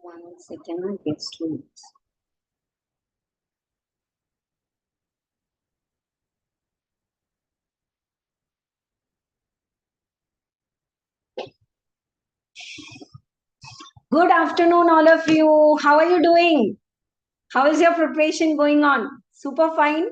1 second, I guess 2 minutes. Good afternoon, all of you. How are you doing? How is your preparation going on? Super fine.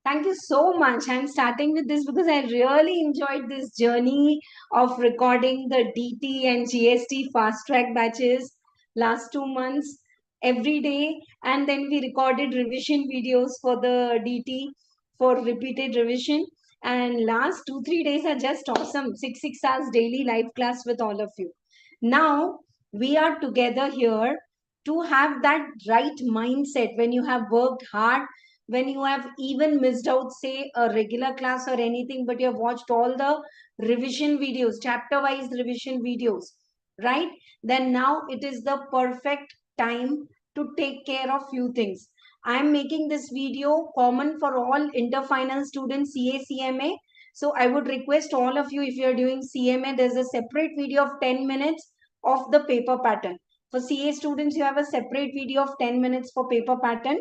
Thank you so much. I'm starting with this because I really enjoyed this journey of recording the DT and GST fast track batches last 2 months every day. And then we recorded revision videos for the DT for repeated revision. And last 2-3 days are just awesome. 6 hours daily live class with all of you. Now we are together here to have that right mindset when you have worked hard, when you have even missed out, say, a regular class or anything, but you have watched all the revision videos, chapter wise revision videos, right? Then now it is the perfect time to take care of few things. I am making this video common for all interfinal students, CA CMA. So I would request all of you, if you are doing CMA, there's a separate video of 10 minutes of the paper pattern. For CA students, you have a separate video of 10 minutes for paper pattern.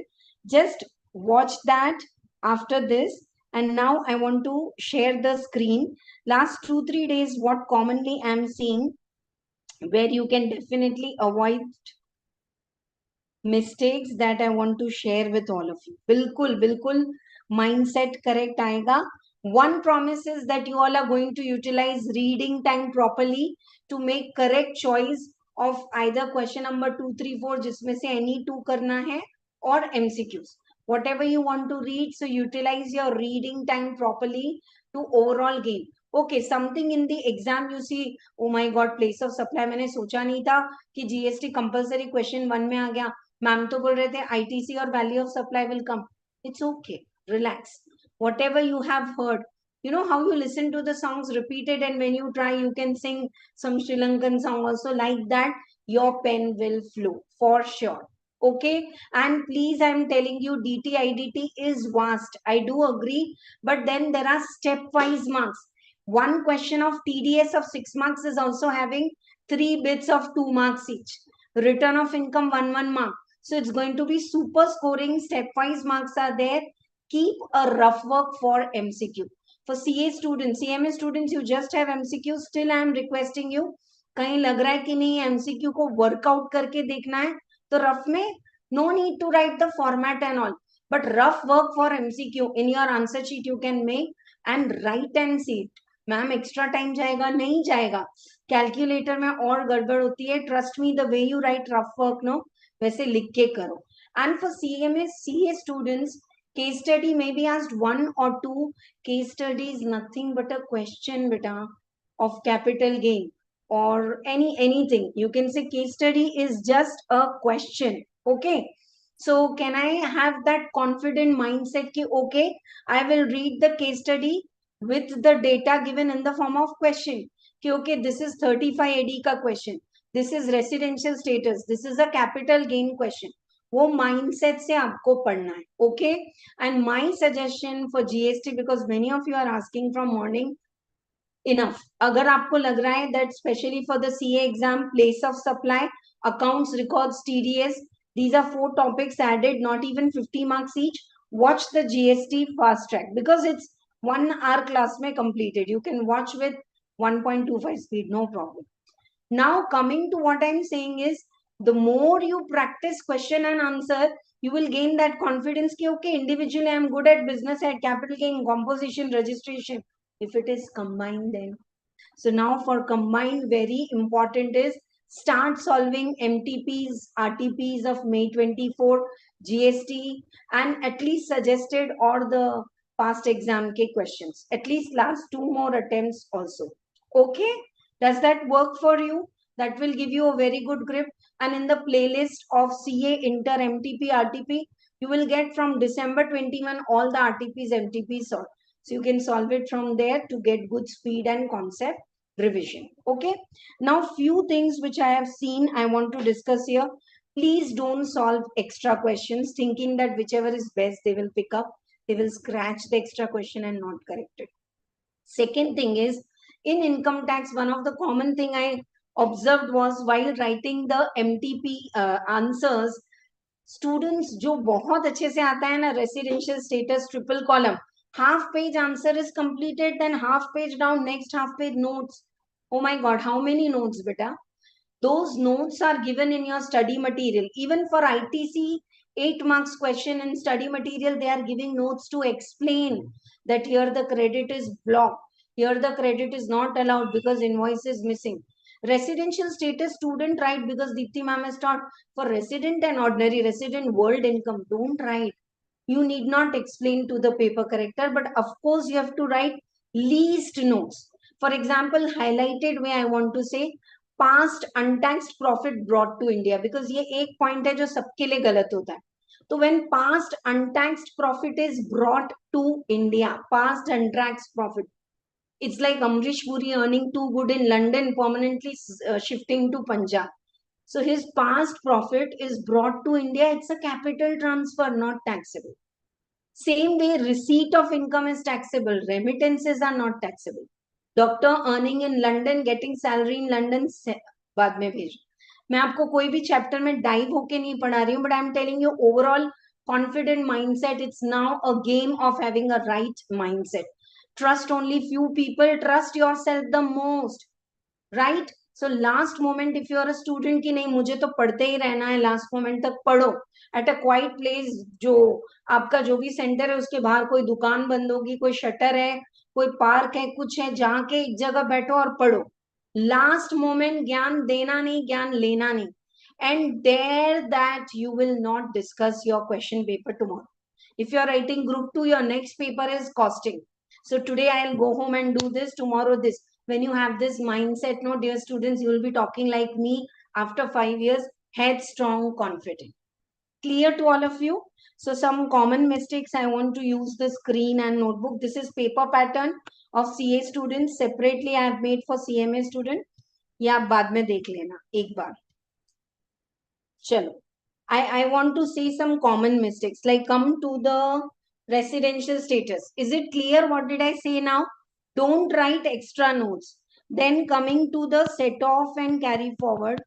Just watch that after this. And now I want to share the screen. Last 2-3 days, what commonly I'm seeing, where you can definitely avoid mistakes, that I want to share with all of you. Bilkul mindset correct aega. One promise is that you all are going to utilize reading time properly to make correct choice of either question number 2, 3, 4, जिसमें से any two करना है, or MCQs. Whatever you want to read, so utilize your reading time properly to overall gain. Okay, something in the exam you see, oh my god, place of supply, मैंने सोचा नहीं था कि GST compulsory question 1 में आ गया. Ma'am तो बोल रहे थे ITC और value of supply will come. It's okay, relax. Whatever you have heard, you know how you listen to the songs repeated, and when you try you can sing some Sri Lankan song also, like that your pen will flow for sure. Okay, and please, I'm telling you, DT IDT is vast, I do agree, but then there are stepwise marks. One question of TDS of 6 marks is also having 3 bits of 2 marks each. Return of income 1 mark. So it's going to be super scoring. Stepwise marks are there. Keep a rough work for MCQ. For CA students, CMA students, you just have MCQ. Still, I am requesting you, कहीं लग रहा है कि नहीं MCQ को workout करके देखना है, तो rough में no need to write the format and all, but rough work for MCQ in your answer sheet you can make and write and see it. Ma'am extra time जाएगा, नहीं जाएगा, calculator में और गड़बड़ होती है. Trust me, the way you write rough work no, वैसे लिख के करो. And for CMA CA students, case study may be asked 1 or 2. Case study is nothing but a question, beta, of capital gain or anything. You can say case study is just a question. Okay, so can I have that confident mindset ki okay, I will read the case study with the data given in the form of question कि okay, this is 35 AD का question, this is residential status, this is a capital gain question. वो mindset से आपको पढ़ना है. Okay, and my suggestion for GST, because many of you are asking from morning, enough. अगर आपको लग रहा है that specially for the CA exam, place of supply, accounts, records, TDS, these are 4 topics added, not even 50 marks each. Watch the GST fast track because it's 1 hour class में completed. You can watch with 1.25 speed, no problem. Now coming to what I'm saying is, the more you practice question and answer, you will gain that confidence कि okay, individually I'm good at business, at capital gain, composition, registration. If it is combined, then so now for combined, very important is start solving MTPs, RTPs of May 24, GST, and at least suggested or the past exam ke questions. At least last 2 more attempts also. Okay, does that work for you? That will give you a very good grip. And in the playlist of CA Inter MTP RTP, you will get from December 21 all the RTPs, MTPs solved. So you can solve it from there to get good speed and concept revision. Okay, now few things which I have seen I want to discuss here. Please don't solve extra questions thinking that whichever is best they will pick up. They will scratch the extra question and not correct it. Second thing is, in income tax, one of the common thing I observed was while writing the MTP answers, students जो बहुत अच्छे से आता है ना, residential status triple column, half page answer is completed, then half page down, next half page notes. Oh my god, how many notes beta? Those notes are given in your study material. Even for ITC 8 marks question in study material, they are giving notes to explain that here the credit is blocked, here the credit is not allowed because invoice is missing. Residential status student write, because Dipti ma'am has taught for resident and ordinary resident world income, don't write. You need not explain to the paper corrector, but of course you have to write least notes. For example, highlighted way I want to say past untaxed profit brought to India, because ये एक point है जो सबके लिए गलत होता है. So when past untaxed profit is brought to India, past untaxed profit, it's like Amrish Puri earning too good in London, permanently shifting to Punjab. So his past profit is brought to India. It's a capital transfer, not taxable. Same way, receipt of income is taxable. Remittances are not taxable. Doctor earning in London, getting salary in London, बाद में भेज. मैं आपको कोई भी chapter में dive होके नहीं पढ़ा रही हूँ, but I'm telling you overall confident mindset. It's now a game of having a right mindset. Trust only few people. Trust yourself the most. Right? So last moment, if you are a student की नहीं मुझे तो पढ़ते ही रहना है, last moment तक पढ़ो. At a quiet place, जो आपका जो भी सेंटर है उसके बाहर कोई दुकान बंद होगी, कोई शटर है, कोई पार्क है, कुछ है, जाके एक जगह बैठो और पढ़ो. Last moment ज्ञान देना नहीं, ज्ञान लेना नहीं. And dare that you will not discuss your question paper tomorrow. If you are writing group 2, your next paper is costing. So today I'll go home and do this, tomorrow this. When you have this mindset, no, dear students, you will be talking like me after 5 years, headstrong, confident. Clear to all of you? So some common mistakes, I want to use the screen and notebook. This is paper pattern of CA students. Separately, I have made for CMA student. ये आप बाद में देख लेना एक बार. चलो. I want to see some common mistakes. Like come to the residential status. Is it clear? What did I say now? Don't write extra notes. Then coming to the set off and carry forward.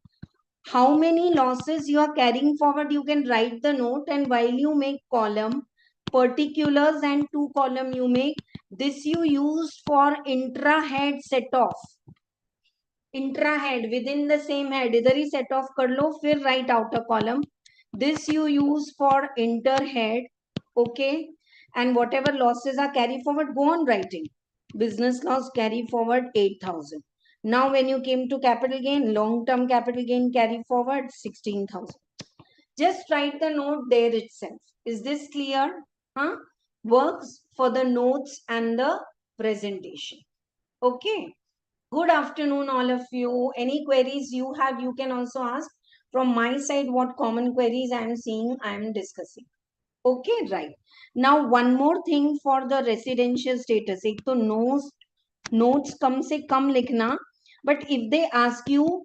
How many losses you are carrying forward, you can write the note, and while you make column, particulars and 2 column you make. This you use for intra-head set off. Intra-head, within the same head, इधर ही set off कर लो, फिर write outer column. This you use for inter-head, okay? And whatever losses are carry forward, go on writing. Business loss carry forward 8,000. Now when you came to capital gain, long-term capital gain carry forward 16,000. Just write the note there itself. Is this clear? Huh? Works for the notes and the presentation. Okay. Good afternoon, all of you. Any queries you have, you can also ask. From my side, what common queries I am seeing, I am discussing. Okay, right. Now, one more thing for the residential status. एक तो notes कम से कम लिखना. But if they ask you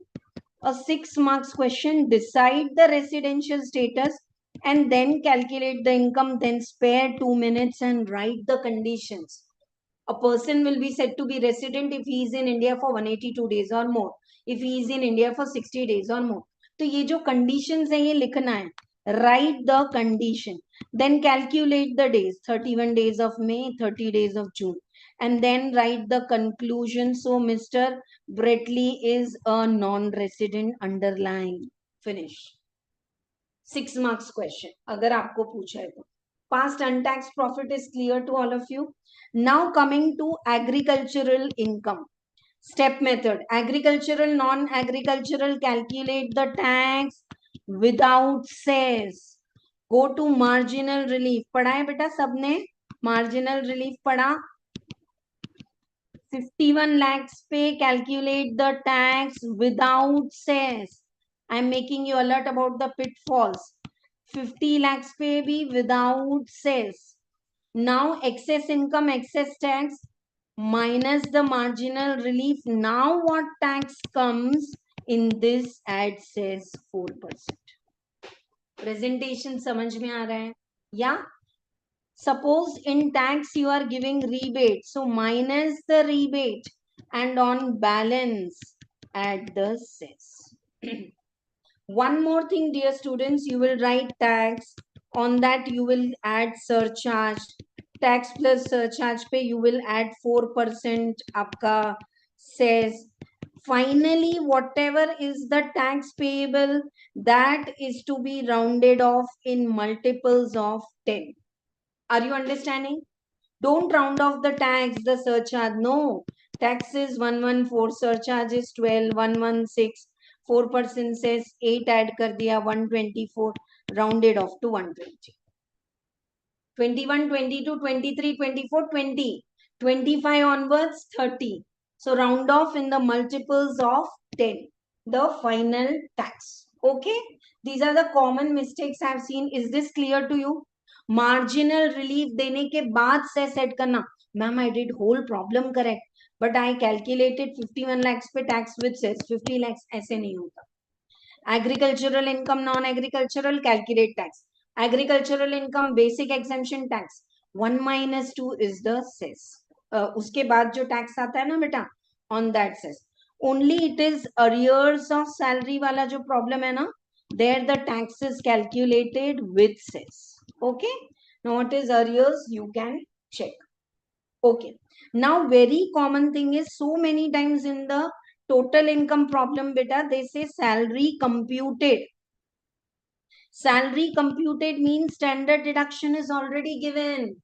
a 6 marks question, decide the residential status and then calculate the income, then spare 2 minutes and write the conditions. A person will be said to be resident if he is in India for 182 days or more. If he is in India for 60 days or more. तो ये जो conditions हैं ये लिखना है. Write the condition. Then calculate the days. 31 days of May, 30 days of June. And then write the conclusion. So Mr. Bretley is a non-resident, underline. Finish. 6 marks question. अगर आपको पूछा है तो. Past untaxed profit is clear to all of you. Now coming to agricultural income. Step method. Agricultural, non-agricultural, calculate the tax without cess. Go to marginal relief. पढ़ा है बेटा सबने? Marginal relief पढ़ा? 51 lakhs पे calculate the tax without cess. I am making you alert about the pitfalls. 50 lakhs पे भी without cess. Now excess income, excess tax minus the marginal relief. Now what tax comes in this? Add cess 4%. Presentation समझ में आ रहा है? Yeah. Suppose in tax you are giving rebate. So minus the rebate and on balance add the cess. One more thing, dear students, you will write tax. On that, you will add surcharge. Tax plus surcharge पे you will add 4% आपका cess. Finally, whatever is the tax payable, that is to be rounded off in multiples of 10. Are you understanding? Don't round off the tax, the surcharge. No. Tax is 114, surcharge is 12, 116, 4% says 8 add kar diya, 124, rounded off to 120. 21, 22, 23, 24, 20. 25 onwards, 30. So round off in the multiples of 10. The final tax. Okay. These are the common mistakes I have seen. Is this clear to you? Marginal relief देने के बाद से set करना. Ma'am, I did whole problem correct. But I calculated 51 lakhs पे tax with cess. 50 lakhs ऐसे नहीं होता. Agricultural income, non-agricultural, calculate tax. Agricultural income, basic exemption tax. 1 minus 2 is the cess. उसके बाद जो tax आता है ना बेटा, on that cess. Only it is arrears of salary वाला जो problem है ना, there the tax is calculated with cess. Okay. Now what is arrears? You can check. Okay. Now very common thing is so many times in the total income problem beta, they say salary computed. Salary computed means standard deduction is already given.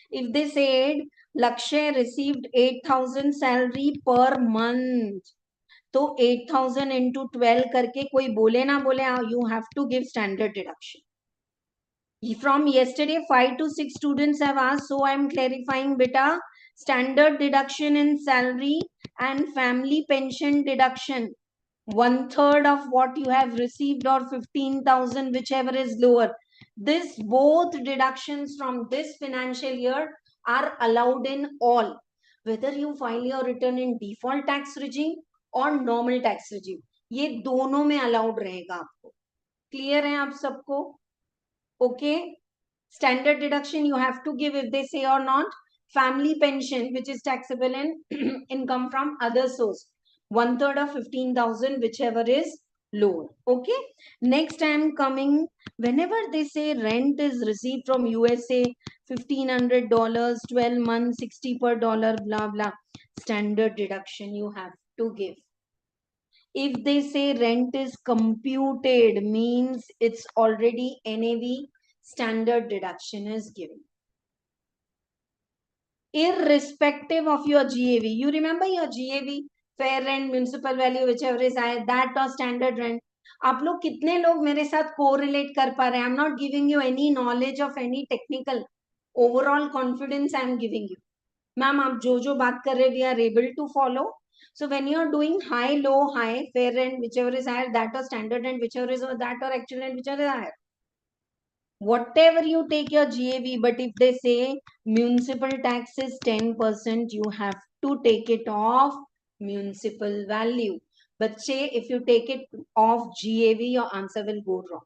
If they said Lakshay received 8,000 salary per month, तो 8,000 into 12 करके कोई बोले ना बोले, you have to give standard deduction. From yesterday, 5 to 6 students have asked, so I am clarifying beta, standard deduction in salary and family pension deduction. 1/3 of what you have received or 15,000, whichever is lower. This both deductions from this financial year are allowed in all. Whether you file your return in default tax regime or normal tax regime. ये दोनों में allowed रहेगा आपको. Clear है आप सबको? Okay. Standard deduction you have to give if they say or not. Family pension, which is taxable in income from other source. 1/3 of 15,000, whichever is lower. Okay. Next I am coming. Whenever they say rent is received from USA, $1,500, 12 months, 60 per dollar, blah, blah. Standard deduction you have to give. If they say rent is computed, means it's already NAV, standard deduction is given. Irrespective of your GAV. You remember your GAV, fair rent, municipal value, whichever is higher, that or standard rent. आप लोग कितने लोग मेरे साथ correlate कर पा रहे हैं? I'm not giving you any knowledge of any technical. Overall confidence I am giving you. Ma'am, आप जो जो बात कर रहे, we are able to follow. So when you are doing high, low, high, fair rent, whichever is higher, that or standard rent, whichever is that or actual rent, whichever is higher. Whatever you take your GAV, but if they say municipal tax is 10%, you have to take it off municipal value. But say if you take it off GAV, your answer will go wrong.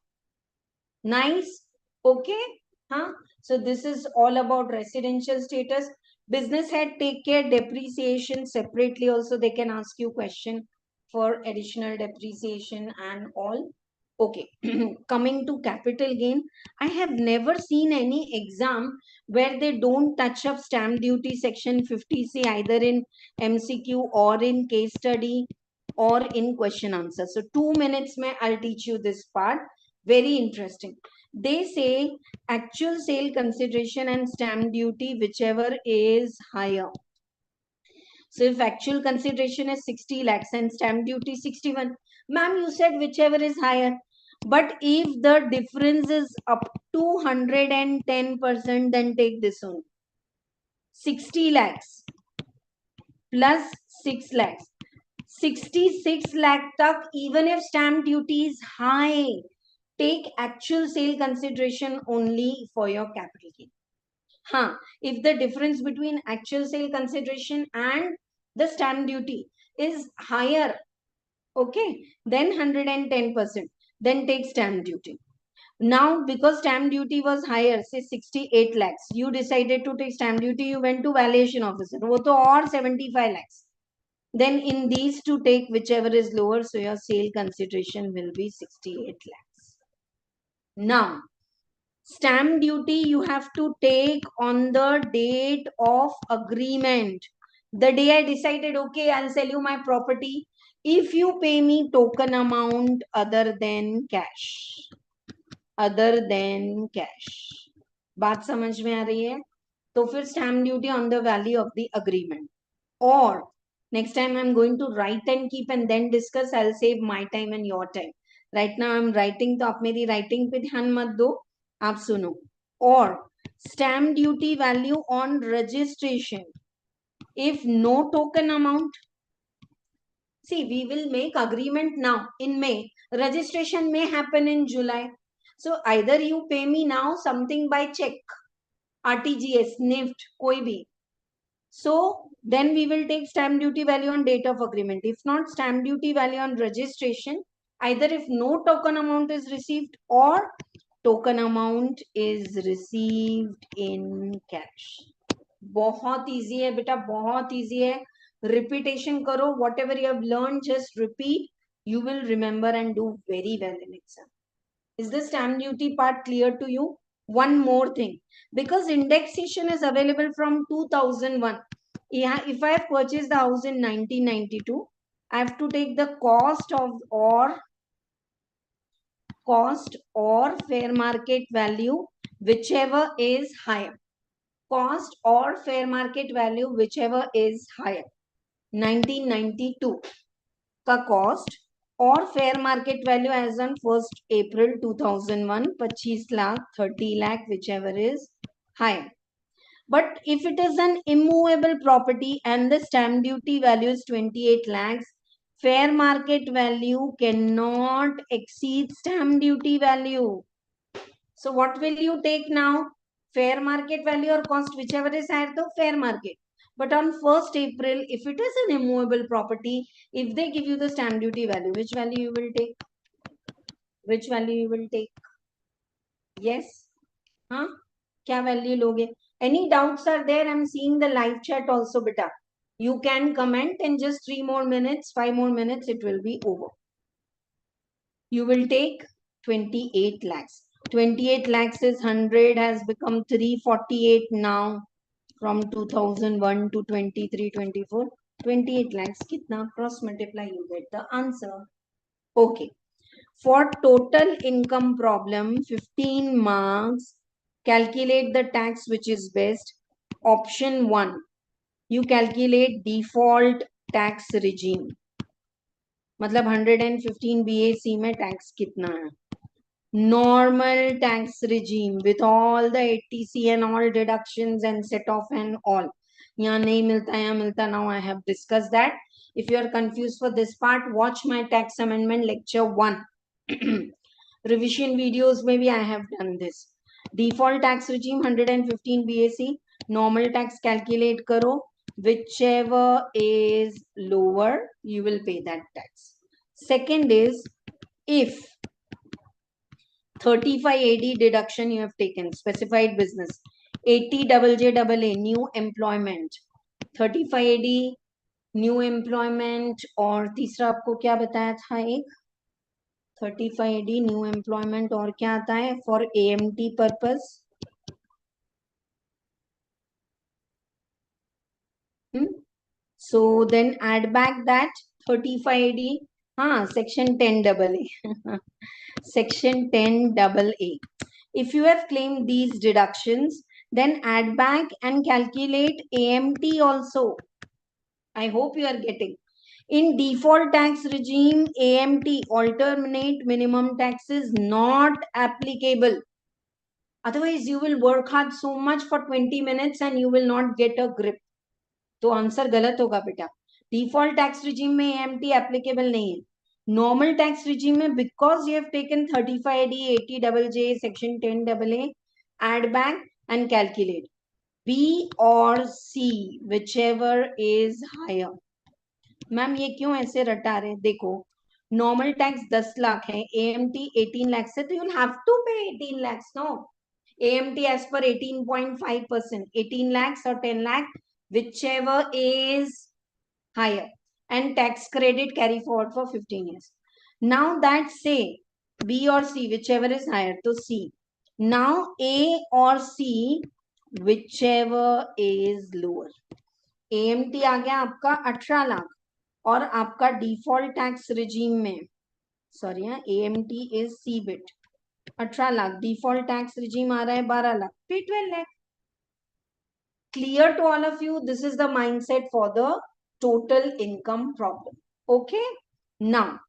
Nice. Okay. Huh? So this is all about residential status. Business head, take care. Depreciation separately also they can ask you question for additional depreciation and all. Okay. Coming to capital gain, I have never seen any exam where they don't touch up stamp duty section 50C either in MCQ or in case study or in question answer. So 2 minutes mein I'll teach you this part. Very interesting. They say actual sale consideration and stamp duty, whichever is higher. So if actual consideration is 60 lakhs and stamp duty 61, ma'am, you said whichever is higher. But if the difference is up to 110%, then take this one. 60 lakhs plus 6 lakhs. 66 lakh tak, even if stamp duty is high, take actual sale consideration only for your capital gain. If the difference between actual sale consideration and the stamp duty is higher, okay, then 110%, then take stamp duty. Now, because stamp duty was higher, say 68 lakhs, you decided to take stamp duty, you went to valuation officer, वो तो और 75 lakhs. Then in these two, take whichever is lower. So your sale consideration will be 68 lakhs. Now, stamp duty you have to take on the date of agreement. The day I decided, okay, I'll sell you my property if you pay me token amount other than cash. Other than cash. बात समझ में आ रही है? तो फिर stamp duty on the value of the agreement. Or next time I'm going to write and keep and then discuss. I'll save my time and your time. Right now I'm writing, तो आप मेरी writing पे ध्यान मत दो, आप सुनो. Or stamp duty value on registration. If no token amount, see, we will make agreement now in May. Registration may happen in July. So either you pay me now something by check, RTGS, NIFT, koi bhi. So then we will take stamp duty value on date of agreement. If not, stamp duty value on registration, either if no token amount is received or token amount is received in cash. बहुत easy है बेटा, बहुत easy है. Repetition करो, whatever you have learned, just repeat. You will remember and do very well in exam. Is the stamp duty part clear to you? One more thing, because indexation is available from 2001. Yeah, if I have purchased the house in 1992, I have to take the cost or fair market value, whichever is higher. Cost or fair market value, whichever is higher. 1992 का cost or fair market value as on 1st April 2001, 25 lakh, 30 lakh, whichever is higher. But if it is an immovable property and the stamp duty value is 28 lakhs, fair market value cannot exceed stamp duty value. So what will you take now? Fair market value or cost, whichever is higher, to fair market. But on 1st April, if it is an immovable property, if they give you the stamp duty value, which value you will take? Which value you will take? Yes? Huh? Kya value loge? Any doubts are there? I'm seeing the live chat also, beta. You can comment in just 3 more minutes, 5 more minutes, it will be over. You will take 28 lakhs. 28 lakhs is 100, has become 348 now from 2001 to 23, 24. 28 lakhs, kitna? Cross multiply, you get the answer. Okay. For total income problem, 15 marks. Calculate the tax which is best. Option 1. You calculate default tax regime. मतलब 115 BAC में tax कितना है? Normal tax regime with all the 80C and all deductions and set off and all. यहाँ नहीं मिलता, यहाँ मिलता. Now I have discussed that. If you are confused for this part, watch my tax amendment lecture 1. Revision videos, maybe I have done this. Default tax regime 115 BAC. Normal tax calculate karo. Whichever is lower, you will pay that tax. Second is, if 35 AD deduction you have taken, specified business, 80 JJAA, new employment, 35 AD new employment, और तीसरा आपको क्या बताया था? एक 35 AD new employment, और क्या आता है? For AMT purpose. So then add back that 35 AD. हाँ, section 10AA. Section 10AA. If you have claimed these deductions, then add back and calculate AMT also. I hope you are getting. In default tax regime, AMT, alternate minimum tax, is not applicable. Otherwise, you will work hard so much for 20 minutes and you will not get a grip. तो answer गलत होगा बेटा. Default tax regime में AMT applicable नहीं है. Normal tax regime में, because you have taken 35 AD, 80 JJ, section 10AA, add back and calculate B or C, whichever is higher. Ma'am ये क्यों ऐसे रटा रहे? देखो, नॉर्मल टैक्स 10 लाख है, AMT 18 लाख से, तो you have to pay 18 lakh. No, AMT as per 18.5%, 18 lakhs or 10 lakh, whichever is higher. and tax credit carry forward for 15 years. Now that say B or C, whichever is higher, to C. Now A or C, whichever is lower. AMT आ गया आपका 18 लाख और आपका default tax regime में, sorry AMT is सी बिट, 18 lakh, default tax regime आ रहा है 12 लाख, पे 12 lakh. Clear to all of you? This is the mindset for the total income problem. Okay. Now,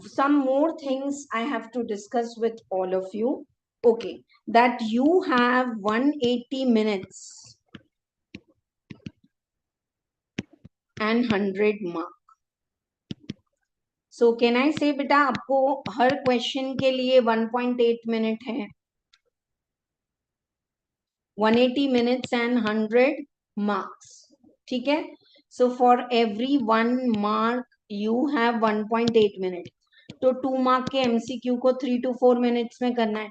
some more things I have to discuss with all of you. Okay. That you have 180 minutes and 100 mark. So can I say बेटा आपको हर question के लिए 1.8 minute है, 180 minutes and 100 marks. ठीक है. So for every 1 mark you have 1.8 minute. तो 2 mark के MCQ को 3 to 4 minutes में करना है.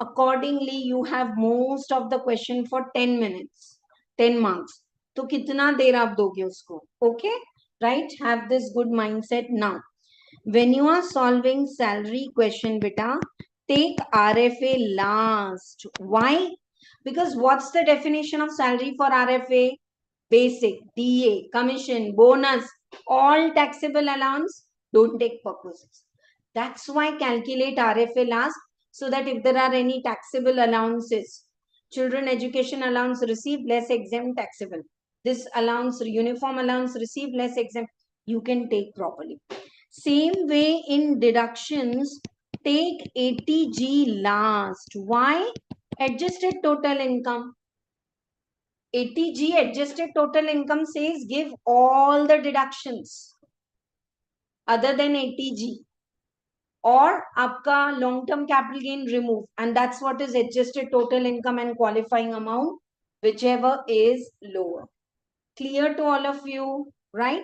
Accordingly you have most of the question for 10 minutes, 10 marks. तो कितना देर आप दोगे उसको? Okay, right? Have this good mindset now. When you are solving salary question, beta, take RFA last. Why? Because what's the definition of salary for RFA? Basic, DA, commission, bonus, all taxable allowance, don't take purposes. That's why calculate RFA last, so that if there are any taxable allowances, children education allowance receive less exempt taxable. This allowance, uniform allowance receive less exempt, you can take properly. Same way in deductions, take 80G last. Why? Adjusted total income. 80G adjusted total income says give all the deductions other than 80G or आपका long term capital gain remove, and that's what is adjusted total income and qualifying amount, whichever is lower. Clear to all of you, right?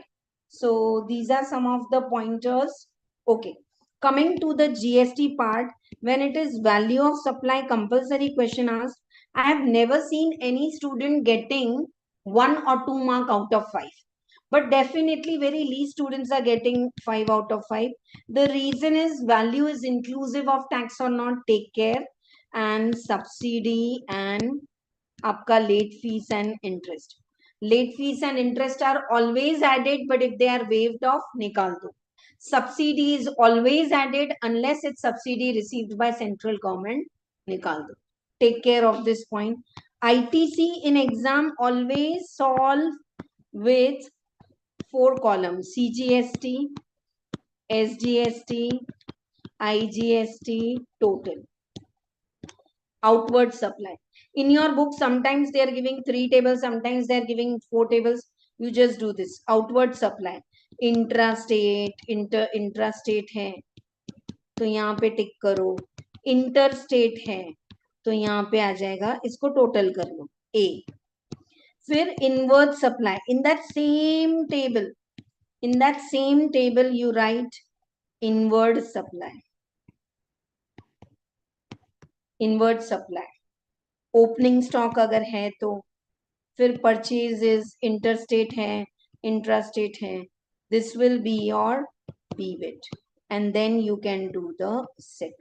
So these are some of the pointers. Okay, coming to the GST part, when it is value of supply compulsory question asked, I have never seen any student getting 1 or 2 mark out of 5. But definitely very least students are getting 5 out of 5. The reason is value is inclusive of tax or not, take care, and subsidy and आपका late fees and interest. Late fees and interest are always added, but if they are waived off, nikal do. Subsidy is always added unless it's subsidy received by central government, nikal do. Take care of this point. ITC in exam always solve with 4 columns: CGST, SGST, IGST, total. Outward supply. In your book, sometimes they are giving 3 tables, sometimes they are giving 4 tables. You just do this. Outward supply. Intrastate, intrastate है तो यहाँ पे टिक करो. Interstate है तो यहाँ पे आ जाएगा, इसको टोटल कर लो A. फिर inward supply. In that same table you write inward supply. Inward supply. Opening stock अगर है तो, फिर purchases interstate है, intrastate है. This will be your B bit, and then you can do the set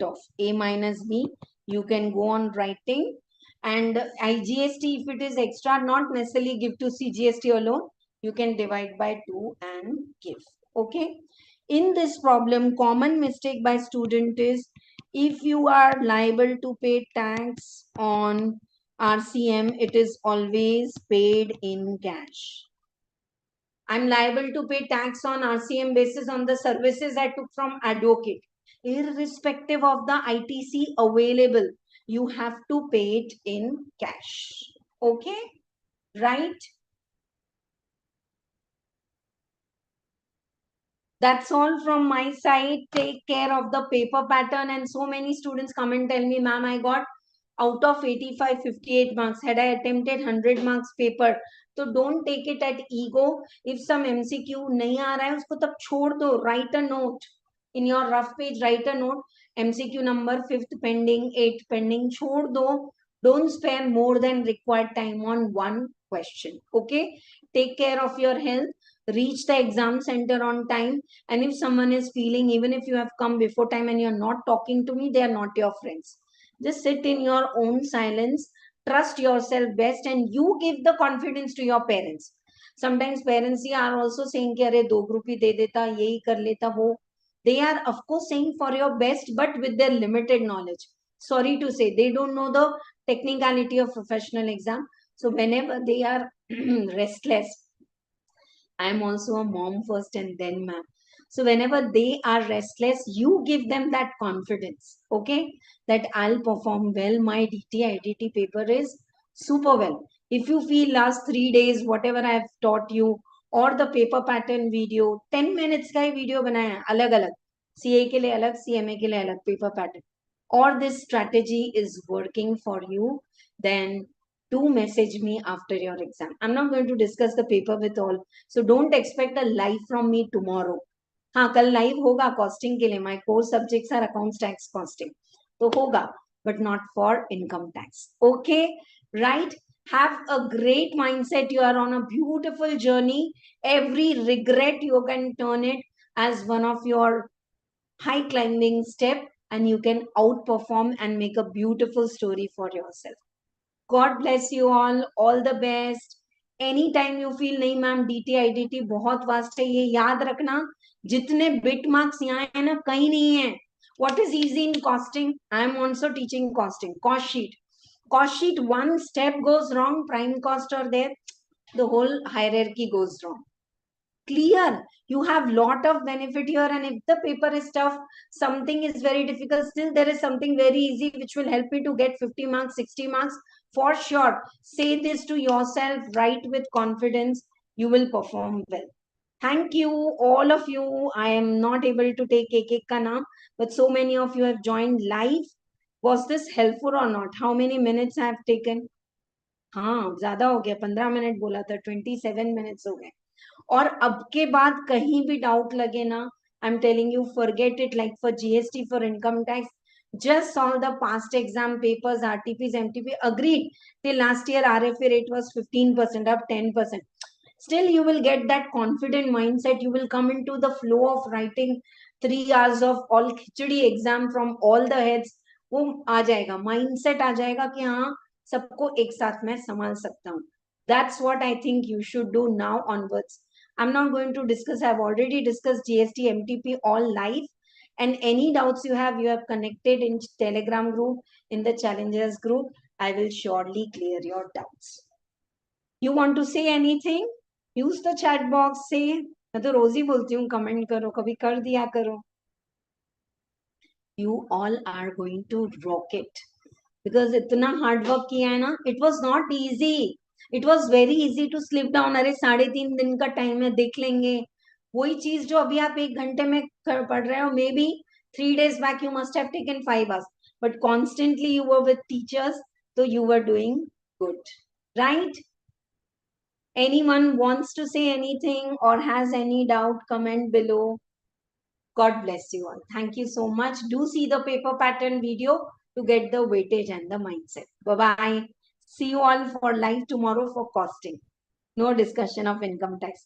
off A minus B. You can go on writing, and IGST, if it is extra, not necessarily give to CGST alone. You can divide by 2 and give. Okay. In this problem, common mistake by student is, if you are liable to pay tax on RCM, it is always paid in cash. I'm liable to pay tax on RCM basis on the services I took from advocate. Irrespective of the ITC available, you have to pay it in cash. Okay, right? That's all from my side. Take care of the paper pattern. And so many students come and tell me, ma'am, I got out of 85, 58 marks. Had I attempted 100 marks paper. So don't take it at ego. If some MCQ nahi aa raha hai, usko tab chhod do. Write a note. In your rough page, write a note. MCQ number 5th pending, 8th pending. Chhod do. Don't spare more than required time on one question. Okay? Take care of your health. reach the exam center on time. And if someone is feeling, even if you have come before time and you're not talking to me, they are not your friends. Just sit in your own silence, trust yourself best, and you give the confidence to your parents. Sometimes parents are also saying कि अरे 2 group ही दे देता, यही कर लेता वो. They are of course saying for your best, but with their limited knowledge. Sorry to say, they don't know the technicality of professional exam. So whenever they are restless, I am also a mom first and then ma'am. So whenever they are restless, you give them that confidence, okay? That I'll perform well. My DT IDT paper is super well. If you feel last 3 days, whatever I have taught you, or the paper pattern video, 10 minutes का ही video बनाया है, अलग अलग. CA के लिए अलग, CMA के लिए अलग paper pattern. Or this strategy is working for you, then do message me after your exam. I'm not going to discuss the paper with all. So don't expect a live from me tomorrow. हाँ कल live होगा costing के लिए. My core subjects are accounts tax costing, तो होगा, but not for income tax. Okay, right. Have a great mindset. You are on a beautiful journey. Every regret you can turn it as one of your high climbing step, and you can outperform and make a beautiful story for yourself. God bless you all. All the best. Any time you feel नहीं ma'am DT IDT बहुत vast है, ये याद रखना. जितने bit marks यहाँ है ना, कहीं नहीं है. What is easy in costing? I am also teaching costing. Cost sheet. Cost sheet, one step goes wrong, prime cost are there, the whole hierarchy goes wrong. Clear. You have lot of benefit here, and if the paper is tough, something is very difficult, still there is something very easy which will help you to get 50 marks, 60 marks for sure. Say this to yourself, write with confidence, you will perform well. Thank you all of you. I am not able to take एक का नाम, but so many of you have joined live. Was this helpful or not? How many minutes I have taken? हाँ ज्यादा हो गया, 15 minute बोला था, 27 minutes हो गए. और अब के बाद कहीं भी डाउट लगे ना, I am telling you, forget it. Like for GST, for income tax, just solve the past exam papers, RTPs, MTP. Agreed, till last year RFA rate was 15%, up 10%. Still you will get that confident mindset. You will come into the flow of writing 3 hours of all khichdi exam from all the heads. वो आ जाएगा, mindset आ जाएगा कि हाँ सबको एक साथ मैं संभाल सकता हूँ. That's what I think you should do now onwards. I'm not going to discuss. I've already discussed GST, MTP all live. And any doubts you have connected in Telegram group, in the challengers group. I will surely clear your doubts. You want to say anything? Use the chat box. Say. मैं तो रोज ही बोलती हूँ comment करो, कभी कर दिया करो. You all are going to rock it. Because इतना हार्ड वर्क किया है ना, it was not easy. It was very easy to slip down. अरे 3.5 दिन का टाइम है, देख लेंगे. वही चीज जो अभी आप 1 घंटे में पढ़ रहे हो, maybe 3 days back you must have taken 5 hours, but constantly you were with teachers, तो you were doing good, right? Anyone wants to say anything or has any doubt, comment below. God bless you all. Thank you so much. Do see the paper pattern video to get the weightage and the mindset. Bye-bye. See you all for live tomorrow for costing. No discussion of income tax.